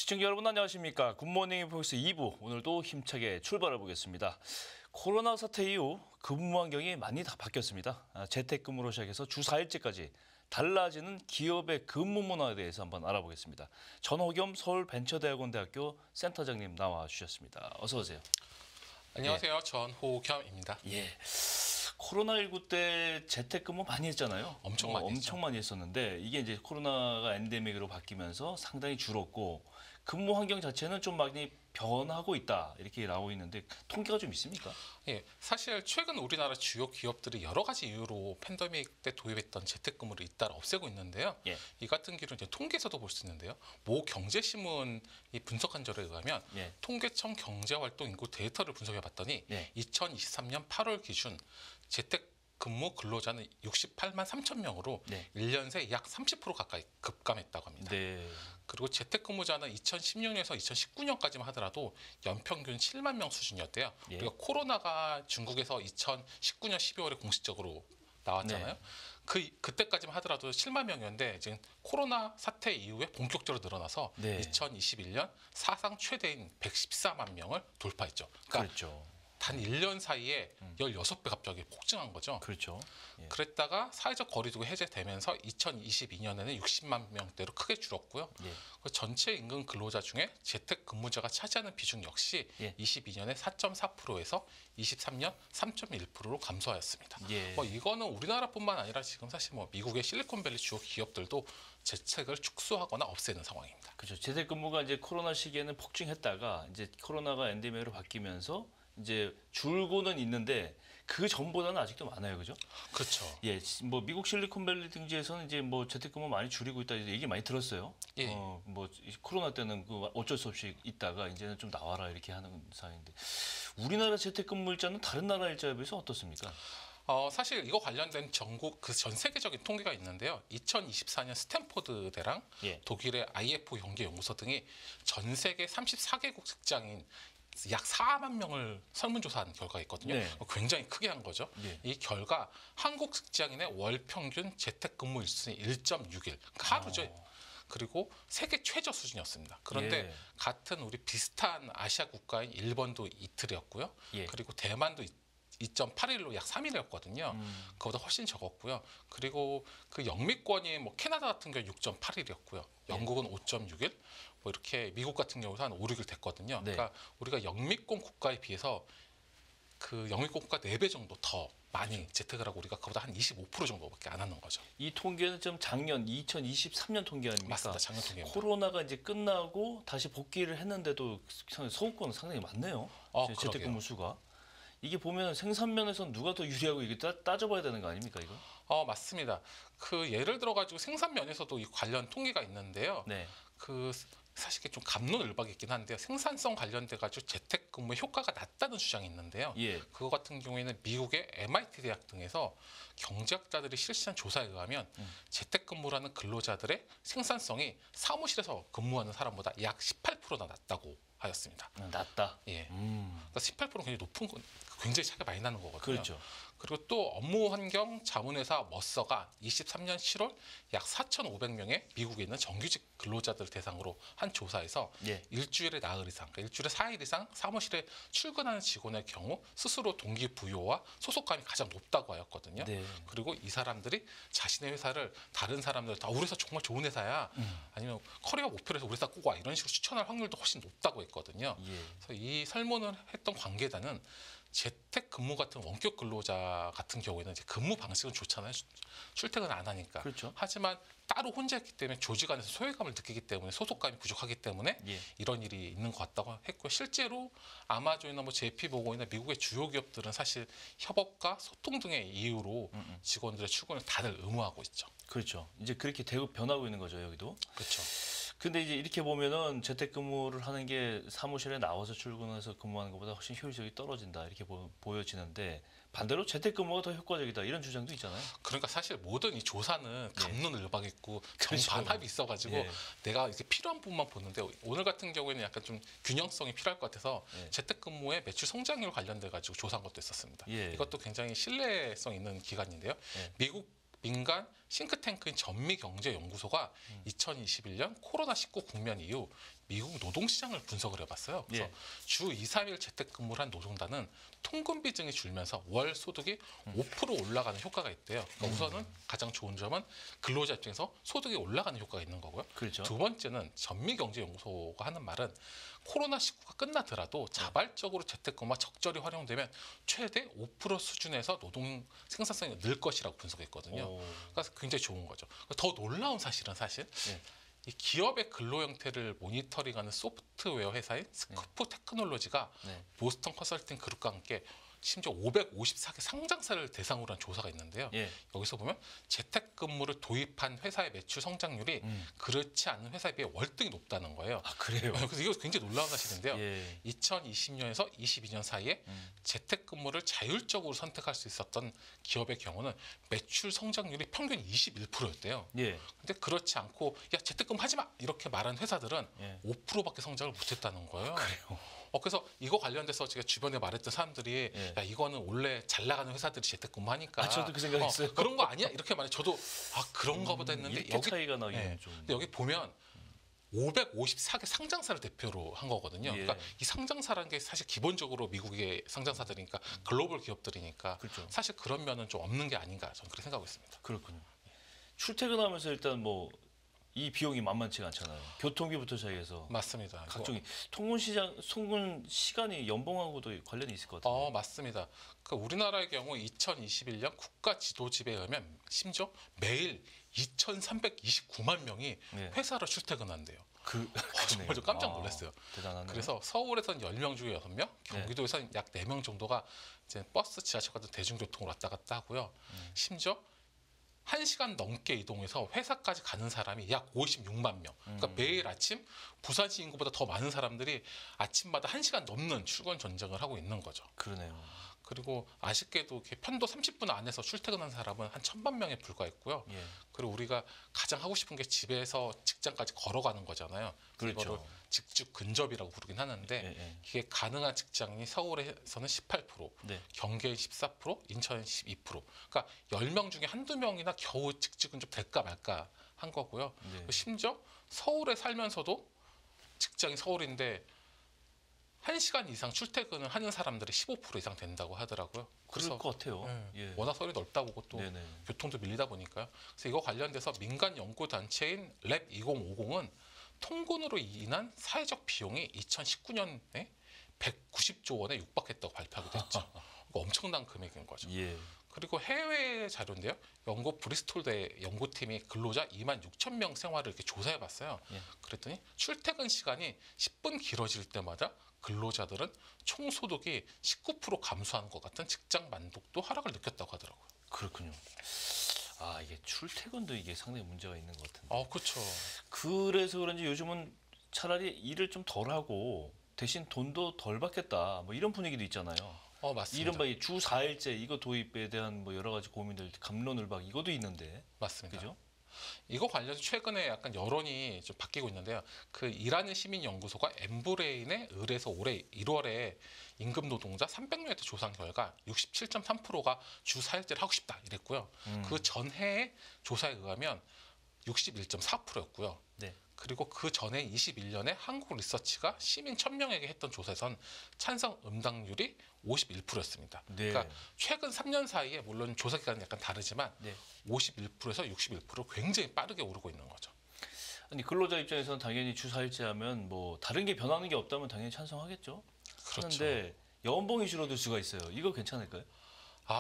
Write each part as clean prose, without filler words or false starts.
시청자 여러분 안녕하십니까. 굿모닝 포커스 2부 오늘도 힘차게 출발해 보겠습니다. 코로나 사태 이후 근무 환경이 많이 다 바뀌었습니다. 재택근무로 시작해서 주 4일째까지 달라지는 기업의 근무 문화에 대해서 한번 알아보겠습니다. 전호겸 서울벤처대학원대학교 센터장님 나와 주셨습니다. 어서 오세요. 안녕하세요. 전호겸입니다. 예. 코로나19 때 재택근무 많이 했잖아요. 엄청 많이 했죠. 엄청 많이 했었는데 이게 이제 코로나가 엔데믹으로 바뀌면서 상당히 줄었고 근무 환경 자체는 좀 많이 변하고 있다 이렇게 나오고 있는데 통계가 좀 있습니까? 예, 사실 최근 우리나라 주요 기업들이 여러 가지 이유로 팬데믹 때 도입했던 재택근무를 잇따라 없애고 있는데요. 예. 이 같은 경우는 이제 통계에서도 볼 수 있는데요. 모 경제신문이 분석한 자료에 의하면 예. 통계청 경제활동 인구 데이터를 분석해봤더니 예. 2023년 8월 기준 재택근무 근로자는 68만 3천 명으로 네. 1년 새 약 30% 가까이 급감했다고 합니다. 네. 그리고 재택근무자는 2016년에서 2019년까지만 하더라도 연평균 7만 명 수준이었대요. 예. 그리고 코로나가 중국에서 2019년 12월에 공식적으로 나왔잖아요. 네. 그때까지만 하더라도 7만 명이었는데 지금 코로나 사태 이후에 본격적으로 늘어나서 네. 2021년 사상 최대인 114만 명을 돌파했죠. 그러니까 그렇죠. 단 1년 사이에 16배 갑자기 폭증한 거죠. 그렇죠. 예. 그랬다가 사회적 거리두기 해제되면서 2022년에는 60만 명대로 크게 줄었고요. 예. 그 전체 임금 근로자 중에 재택근무자가 차지하는 비중 역시 예. 22년에 4.4%에서 23년 3.1%로 감소하였습니다. 예. 뭐 이거는 우리나라뿐만 아니라 지금 사실 뭐 미국의 실리콘밸리 주요 기업들도 재택을 축소하거나 없애는 상황입니다. 그렇죠. 재택근무가 이제 코로나 시기에는 폭증했다가 이제 코로나가 엔데믹으로 바뀌면서 이제 줄고는 있는데 그 전보다는 아직도 많아요, 그죠? 그렇죠. 예, 뭐 미국 실리콘밸리 등지에서는 이제 뭐 재택근무 많이 줄이고 있다 이제 얘기 많이 들었어요. 예. 뭐 코로나 때는 그 어쩔 수 없이 있다가 이제는 좀 나와라 이렇게 하는 상황인데 우리나라 재택근무 일자는 다른 나라 일자에 비해서 어떻습니까? 사실 이거 관련된 전국 그 전 세계적인 통계가 있는데요. 2024년 스탠포드대랑 예. 독일의 IFO 연구소 등이 전 세계 34개국 직장인 약 4만 명을 설문조사한 결과가 있거든요. 네. 굉장히 크게 한 거죠. 예. 이 결과 한국 직장인의 월 평균 재택근무 일수는 1.6일, 그러니까 하루죠. 그리고 세계 최저 수준이었습니다. 그런데 예. 같은 우리 비슷한 아시아 국가인 일본도 이틀이었고요. 예. 그리고 대만도 2.8일로 약 3일이었거든요. 그보다 훨씬 적었고요. 그리고 그 영미권이 뭐 캐나다 같은 경우 6.8일이었고요. 영국은 5.6일, 뭐 이렇게 미국 같은 경우도 한 5, 6일 됐거든요. 네. 그러니까 우리가 영미권 국가에 비해서 그 영미권 국가 4배 정도 더 많이 재택을 하고 우리가 그보다 한 25% 정도밖에 안 하는 거죠. 이 통계는 좀 작년 2023년 통계 아닙니까? 맞습니다. 작년 통계입니다. 코로나가 이제 끝나고 다시 복귀를 했는데도 서구권은 상당히 많네요. 재택근무 수가. 이게 보면 생산면에서 누가 더 유리하고 이게 따져봐야 되는 거 아닙니까 이거? 맞습니다. 그 예를 들어 가지고 생산면에서도 이 관련 통계가 있는데요. 네. 그 사실 이게 좀 갑론을박이긴 한데요. 생산성 관련돼 가지고 재택근무의 효과가 낮다는 주장이 있는데요. 예. 그거 같은 경우에는 미국의 MIT 대학 등에서 경제학자들이 실시한 조사에 의하면 재택근무라는 근로자들의 생산성이 사무실에서 근무하는 사람보다 약 18%나 낮다고 하였습니다. 낮다. 예. 그러니까 18%는 굉장히 높은 건 굉장히 차이가 많이 나는 거거든요. 그렇죠. 그리고 또 업무 환경 자문회사 머서가 23년 7월 약 4,500명의 미국에 있는 정규직 근로자들 대상으로 한 조사에서 예. 일주일에 나흘 이상, 그러니까 일주일에 4일 이상 사무실에 출근하는 직원의 경우 스스로 동기부여와 소속감이 가장 높다고 하였거든요. 네. 그리고 이 사람들이 자신의 회사를 다른 사람들 우리 회사 정말 좋은 회사야. 아니면 커리어 목표로 해서 우리 회사 꼭 와. 이런 식으로 추천할 확률도 훨씬 높다고 했거든요. 예. 그래서 이 설문을 했던 관계자는 재택 근무 같은 원격 근로자 같은 경우에는 이제 근무 방식은 좋잖아요. 출퇴근 안 하니까. 그렇죠. 하지만 따로 혼자 있기 때문에 조직 안에서 소외감을 느끼기 때문에 소속감이 부족하기 때문에 예. 이런 일이 있는 것 같다고 했고요. 실제로 아마존이나 뭐 JP모건이나 미국의 주요 기업들은 사실 협업과 소통 등의 이유로 직원들의 출근을 다들 의무화하고 있죠. 그렇죠. 이제 그렇게 대우 변하고 있는 거죠 여기도. 그렇죠. 근데 이제 이렇게 보면은 재택근무를 하는 게 사무실에 나와서 출근해서 근무하는 것보다 훨씬 효율적이 떨어진다 이렇게 보여지는데 반대로 재택근무가 더 효과적이다 이런 주장도 있잖아요. 그러니까 사실 모든 이 조사는 갑론을박했고 그렇죠. 정반합이 있어가지고 예. 내가 이렇게 필요한 부분만 보는데 오늘 같은 경우에는 약간 좀 균형성이 필요할 것 같아서 예. 재택근무의 매출 성장률 관련돼 가지고 조사한 것도 있었습니다. 예. 이것도 굉장히 신뢰성 있는 기관인데요. 예. 미국 민간 싱크탱크인 전미경제연구소가 2021년 코로나19 국면 이후 미국 노동시장을 분석을 해봤어요. 그래서 예. 주 2, 3일 재택근무를 한 노동자는 통금 비중이 줄면서 월 소득이 5% 올라가는 효과가 있대요. 그러니까 우선은 가장 좋은 점은 근로자 입장에서 소득이 올라가는 효과가 있는 거고요. 그렇죠. 두 번째는 전미경제연구소가 하는 말은 코로나19가 끝나더라도 자발적으로 재택근무가 적절히 활용되면 최대 5% 수준에서 노동 생산성이 늘 것이라고 분석했거든요. 오. 그래서 굉장히 좋은 거죠. 더 놀라운 사실은 예. 이 기업의 근로 형태를 모니터링하는 소프트웨어 회사인 스코프 테크놀로지가 네. 보스턴 컨설팅 그룹과 함께 심지어 554개 상장사를 대상으로 한 조사가 있는데요. 예. 여기서 보면 재택근무를 도입한 회사의 매출 성장률이 그렇지 않은 회사에 비해 월등히 높다는 거예요. 아, 그래요? 그래서 이거 굉장히 놀라운 사실인데요. 예. 2020년에서 22년 사이에 재택근무를 자율적으로 선택할 수 있었던 기업의 경우는 매출 성장률이 평균 21%였대요. 예. 근데 그렇지 않고 야 재택근무 하지 마 이렇게 말한 회사들은 예. 5%밖에 성장을 못했다는 거예요. 그래요. 그래서 이거 관련돼서 제가 주변에 말했던 사람들이 예. 야 이거는 원래 잘 나가는 회사들이 재택근무하니까 아, 저도 그 생각했어요. 그런 거 아니야? 이렇게 말해. 저도 그런가 보다 했는데 이렇게 차이가 나기는 예. 좀. 근데 여기 보면 554개 상장사를 대표로 한 거거든요. 예. 그러니까 이 상장사라는 게 사실 기본적으로 미국의 상장사들이니까 글로벌 기업들이니까 그렇죠. 사실 그런 면은 좀 없는 게 아닌가 저는 그렇게 생각하고 있습니다. 그렇군요. 출퇴근하면서 일단 뭐 이 비용이 만만치가 않잖아요. 교통비부터 시작해서 맞습니다. 각종 통근 시간이 연봉하고도 관련이 있을 것 같아요. 맞습니다. 그 우리나라의 경우 2021년 국가 지도집에 의하면 심지어 매일 2,329만 명이 네. 회사로 출퇴근한대요. 그러네요. 정말 좀 깜짝 놀랐어요. 대단하네요. 그래서 서울에서는 10명 중에 6명, 경기도에서는 약 4명 정도가 이제 버스, 지하철 같은 대중교통으로 왔다 갔다 하고요. 심지어 1시간 넘게 이동해서 회사까지 가는 사람이 약 56만 명. 그러니까 매일 아침 부산시 인구보다 더 많은 사람들이 아침마다 1시간 넘는 출근 전쟁을 하고 있는 거죠. 그러네요. 그리고 아쉽게도 이렇게 편도 30분 안에서 출퇴근한 사람은 한 1,000만 명에 불과했고요. 예. 그리고 우리가 가장 하고 싶은 게 집에서 직장까지 걸어가는 거잖아요. 그렇죠. 이거를 직주 근접이라고 부르긴 하는데 예, 예. 이게 가능한 직장인이 서울에서는 18%, 네. 경기에 14%, 인천에 12%. 그러니까 10명 중에 한두 명이나 겨우 직주 근접 될까 말까 한 거고요. 네. 심지어 서울에 살면서도 직장이 서울인데 1시간 이상 출퇴근을 하는 사람들이 15% 이상 된다고 하더라고요. 그럴 것 같아요. 예. 워낙 서울이 넓다 보고 또 네네. 교통도 밀리다 보니까요. 그래서 이거 관련돼서 민간 연구 단체인 랩 2050은 통근으로 인한 사회적 비용이 2019년에 190조 원에 육박했다고 발표하기도 했죠. 그러니까 엄청난 금액인 거죠. 예. 그리고 해외 자료인데요. 영국 브리스톨대 연구팀이 근로자 2만 6천 명 생활을 이렇게 조사해봤어요. 예. 그랬더니 출퇴근 시간이 10분 길어질 때마다 근로자들은 총 소득이 19% 감소하는 것 같은 직장 만족도 하락을 느꼈다고 하더라고요. 그렇군요. 아, 이게 출퇴근도 이게 상당히 문제가 있는 것 같은데. 그렇죠. 그래서 그런지 요즘은 차라리 일을 좀 덜 하고 대신 돈도 덜 받겠다. 뭐 이런 분위기도 있잖아요. 맞습니다. 이른바 이 주 4일제 이거 도입에 대한 뭐 여러 가지 고민들, 감론을박 이것도 있는데. 맞습니다. 그죠? 이거 관련해서 최근에 약간 여론이 좀 바뀌고 있는데요. 그 이라는 시민연구소가 엠브레인에 의뢰해서 올해 1월에 임금 노동자 300명한테 조사한 결과 67.3%가 주 4일제를 하고 싶다 이랬고요. 그 전해의 조사에 의하면 61.4%였고요. 네. 그리고 그 전에 21년에 한국 리서치가 시민 1,000명에게 했던 조사에선 찬성 응답률이 51%였습니다. 네. 그러니까 최근 3년 사이에 물론 조사 기간은 약간 다르지만 네. 51%에서 61% 굉장히 빠르게 오르고 있는 거죠. 아니 근로자 입장에서는 당연히 주 4일제 하면 뭐 다른 게 변하는 게 없다면 당연히 찬성하겠죠. 그렇죠. 그런데 연봉이 줄어들 수가 있어요. 이거 괜찮을까요?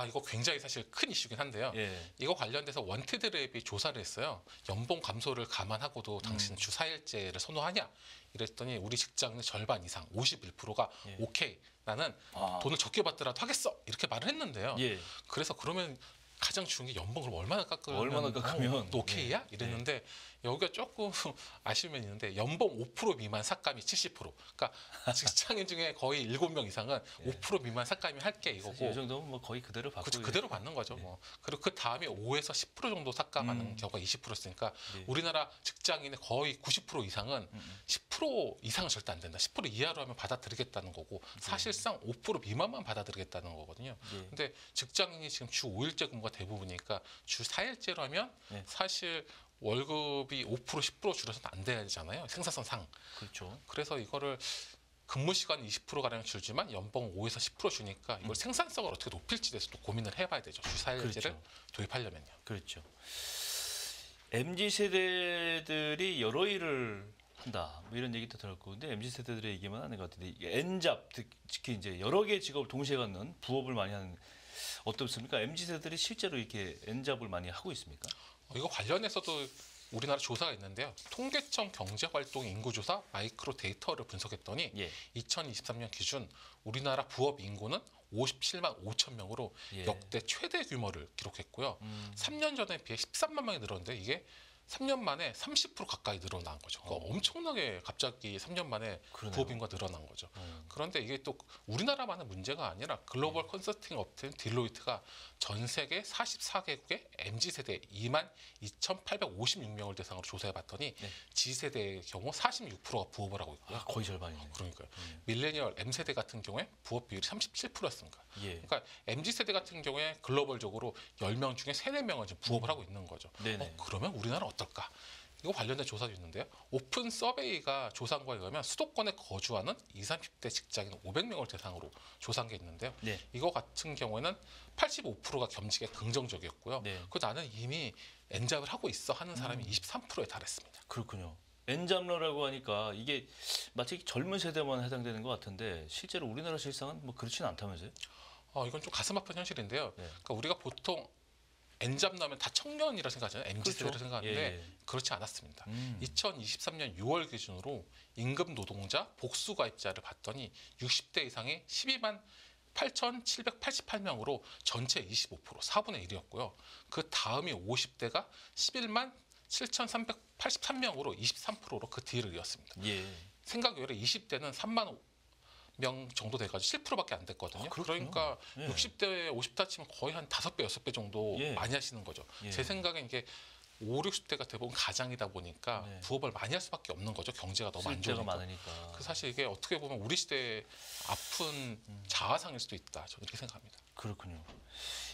이거 굉장히 사실 큰 이슈긴 한데요. 예. 이거 관련돼서 원티드랩이 조사를 했어요. 연봉 감소를 감안하고도 당신 주 4일제를 선호하냐? 이랬더니 우리 직장의 절반 이상 51%가 예. 오케이 나는 아. 돈을 적게 받더라도 하겠어 이렇게 말을 했는데요. 예. 그래서 그러면 가장 중요한 게 연봉을 얼마나 깎으면 얼마나 깎으면 또 오케이야? 이랬는데 여기가 조금 아쉬운 면이 있는데 연봉 5% 미만 삭감이 70%. 그러니까 직장인 중에 거의 7명 이상은 5% 미만 삭감이 할게 사실 이 이거고 정도면 뭐 거의 그대로 받고 그렇죠. 그대로 받는 거죠. 뭐. 그리고 그 다음에 5에서 10% 정도 삭감하는 경우가 20%였으니까 네. 우리나라 직장인의 거의 90% 이상은 10% 이상은 절대 안 된다. 10% 이하로 하면 받아들이겠다는 거고 사실상 5% 미만만 받아들이겠다는 거거든요. 네. 근데 직장인이 지금 주 5일제 근무가 대부분이니까 주 4일제로 하면 네. 사실 월급이 5% 10% 줄어서는 안 되잖아요. 생산성 상. 그렇죠. 그래서 이거를 근무 시간 20%가량 줄지만 연봉 5에서 10% 주니까 이걸 생산성을 어떻게 높일지에 대해서 또 고민을 해봐야 되죠. 주사일제를 그렇죠. 도입하려면요. 그렇죠. MZ 세대들이 여러 일을 한다. 뭐 이런 얘기도 들었고, 근데 MZ 세대들의 얘기만 하는 것 같은데 이게 N잡 특히 이제 여러 개의 직업을 동시에 갖는 부업을 많이 하는 어떻습니까? MZ 세대들이 실제로 이렇게 N잡을 많이 하고 있습니까? 이거 관련해서도 우리나라 조사가 있는데요. 통계청 경제활동 인구조사 마이크로 데이터를 분석했더니 예. 2023년 기준 우리나라 부업 인구는 57만 5천 명으로 예. 역대 최대 규모를 기록했고요. 3년 전에 비해 13만 명이 늘었는데 이게 3년 만에 30% 가까이 늘어난 거죠. 그러니까 엄청나게 갑자기 3년 만에 그러네요. 부업 인구가 늘어난 거죠. 그런데 이게 또 우리나라만의 문제가 아니라 글로벌 컨설팅 업체인 딜로이트가 전 세계 44개국의 MZ세대 2만 2,856명을 대상으로 조사해봤더니 네. G세대의 경우 46%가 부업을 하고 있고요. 거의 절반이네. 그러니까요. 밀레니얼 M세대 같은 경우에 부업 비율이 37%였습니다. 예. 그러니까 MZ세대 같은 경우에 글로벌적으로 10명 중에 3, 4명은 지금 부업을 하고 있는 거죠. 네네. 그러면 우리나라는 어떨까? 이거 관련된 조사도 있는데요. 오픈 서베이가 조사한 거에 의하면 수도권에 거주하는 20, 30대 직장인 500명을 대상으로 조사한 게 있는데요. 네. 이거 같은 경우에는 85%가 겸직에 긍정적이었고요. 네. 그 나는 이미 엔잡을 하고 있어 하는 사람이 23%에 달했습니다. 그렇군요. N잡러라고 하니까 이게 마치 젊은 세대만 해당되는 것 같은데 실제로 우리나라 실상은 뭐 그렇지는 않다면서요? 이건 좀 가슴 아픈 현실인데요. 네. 그러니까 우리가 보통 N잡 나면 다 청년이라 생각하잖아요. MZ세대를 그렇죠. 생각하는데 예, 예. 그렇지 않았습니다. 음. 2023년 6월 기준으로 임금 노동자 복수 가입자를 봤더니 60대 이상이 12만 8,788명으로 전체 25% 4분의 1이었고요. 그 다음이 50대가 11만 7,383명으로 23%로 그 뒤를 이었습니다. 예. 생각 외로 20대는 3만 명 정도 돼가지고 7%밖에 안 됐거든요. 그렇군요. 그러니까 예. 60대 50대 치면 거의 한 5배, 6배 정도 예. 많이 하시는 거죠. 예. 제 생각엔 이게 5, 60대가 대부분 가장이다 보니까 네. 부업을 많이 할 수밖에 없는 거죠. 경제가 너무 안 쓸데가 좋으니까. 많으니까. 그 사실 이게 어떻게 보면 우리 시대의 아픈 자아상일 수도 있다. 저는 이렇게 생각합니다. 그렇군요.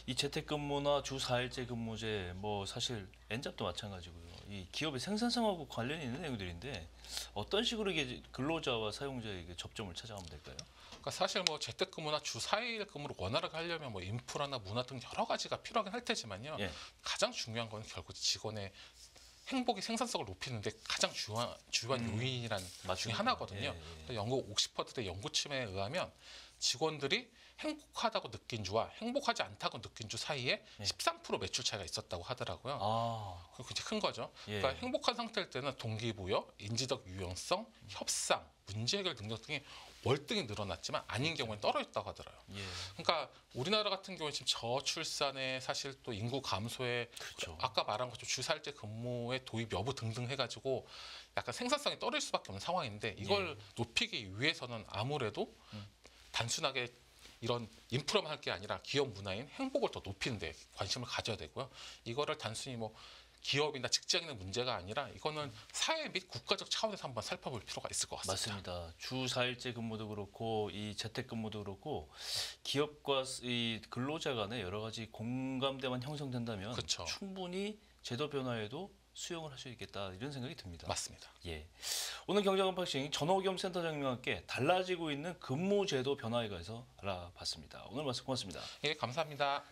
이 재택근무나 주 4일제 근무제 뭐 사실 N잡도 마찬가지고요. 이 기업의 생산성하고 관련이 있는 내용들인데 어떤 식으로 이게 근로자와 사용자에게 접점을 찾아가면 될까요? 그러니까 사실 뭐 재택근무나 주 4일 근무를 원활하게 하려면 뭐 인프라나 문화 등 여러 가지가 필요하긴 할 테지만요. 예. 가장 중요한 건 결국 직원의 행복이 생산성을 높이는데 가장 주요한 요인이란 중에 맞습니다. 하나거든요. 예, 예. 그래서 영국 옥스퍼드대 연구팀에 의하면 직원들이 행복하다고 느낀 주와 행복하지 않다고 느낀 주 사이에 예. 13% 매출 차이가 있었다고 하더라고요. 아, 그거 굉장히 큰 거죠. 예. 그러니까 행복한 상태일 때는 동기부여, 인지적 유연성, 협상, 문제 해결 능력 등이 월등히 늘어났지만 아닌 경우에는 떨어졌다고 하더라고요. 예. 그러니까 우리나라 같은 경우에 지금 저출산에 사실 또 인구 감소에 그렇죠. 아까 말한 것처럼 주사일제 근무의 도입 여부 등등 해가지고 약간 생산성이 떨어질 수밖에 없는 상황인데 이걸 높이기 위해서는 아무래도 단순하게 이런 인프라만 할 게 아니라 기업 문화인 행복을 더 높이는 데 관심을 가져야 되고요. 이거를 단순히 뭐 기업이나 직장인의 문제가 아니라 이거는 사회 및 국가적 차원에서 한번 살펴볼 필요가 있을 것 같습니다. 맞습니다. 주 4일제 근무도 그렇고 이 재택근무도 그렇고 기업과 이 근로자 간에 여러 가지 공감대만 형성된다면 그렇죠. 충분히 제도 변화에도 수용을 할 수 있겠다 이런 생각이 듭니다. 맞습니다. 예. 오늘 경제건박싱 전호겸 센터장님과 함께 달라지고 있는 근무제도 변화에 관해서 알아봤습니다. 오늘 말씀 고맙습니다. 예, 감사합니다.